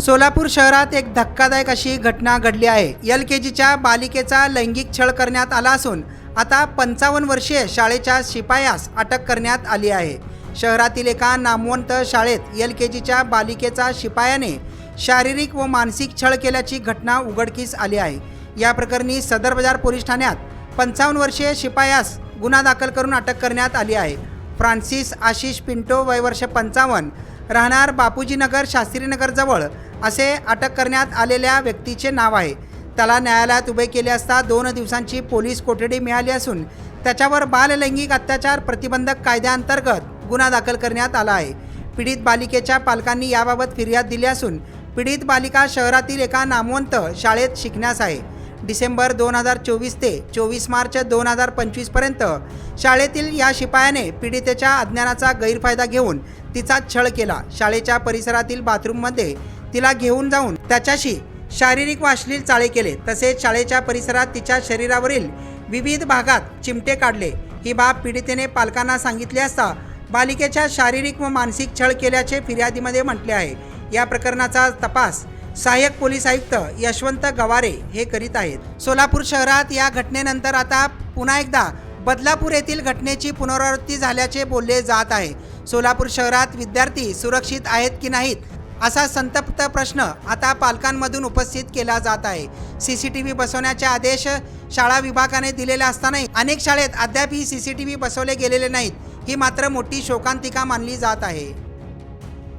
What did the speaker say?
सोलापूर शहरात एक धक्कादायक अशी घटना घडली आहे। LKGच्या बालिकेचा लैंगिक छळ करण्यात आला असून आता 55 वर्षीय शाळेच्या शिपायास अटक करण्यात आली आहे। शहरातील एका नामवंत शाळेत LKGच्या बालिकेचा शिपायाने शारीरिक व मानसिक छळ केल्याची घटना उघडकीस आली आहे। या प्रकरणी सदर बाजार पोलीस ठाण्यात 55 वर्षीय शिपायास गुन्हा दाखल करून अटक करण्यात आली आहे। फ्रान्सिस आशिष पिंटो वय वर्ष 55 राहणार बापूजीनगर शास्त्रीनगर जवळ असे अटक करण्यात आलेल्या व्यक्तीचे नाव आहे। त्याला न्यायालयात उभे केले असता 2 दिवसांची पोलीस कोठडी मिळाली असून त्याच्यावर बाललैंगिक अत्याचार प्रतिबंधक कायद्याअंतर्गत गुन्हा दाखल करण्यात आला आहे। पीडित बालिकेच्या पालकांनी याबाबत फिर्याद दिली असून पीडित बालिका शहरातील एका नामवंत शाळेत शिकण्यास आहे। डिसेंबर 2024 ते 24 मार्च 2025 पर्यंत शाळेतील या शिपायाने पीडितेच्या अज्ञानाचा गैरफायदा घेऊन तिचा छळ केला। शाळेच्या परिसरातील बाथरूममध्ये तिला घेऊन जाऊन त्याच्याशी शारीरिक व अश्लील चाळे केले। तसेच शाळेच्या परिसरात तिच्या शरीरावरील विविध भागात चिमटे काढले। ही बाब पीडितेने पालकांना सांगितली असता बालिकेच्या शारीरिक व मानसिक छळ केल्याचे फिर्यादीमध्ये म्हटले आहे। या प्रकरणाचा तपास सहाय्यक पोलीस आयुक्त यशवंत गवारे हे करीत आहेत। सोलापूर शहरात या घटनेनंतर आता पुन्हा एकदा बदलापूर येथील घटनेची पुनरावृत्ती झाल्याचे बोलले जात आहे। सोलापूर शहरात विद्यार्थी सुरक्षित आहेत की नाहीत असा संतप्त प्रश्न आता पालकांमधून उपस्थित केला जात आहे। CCTV बसवण्याचे आदेश शाळा विभागाने दिलेले असतानाही अनेक शाळेत अद्यापही CCTV बसवले गेलेले नाहीत। ही मात्र मोठी शोकांतिका मानली जात आहे।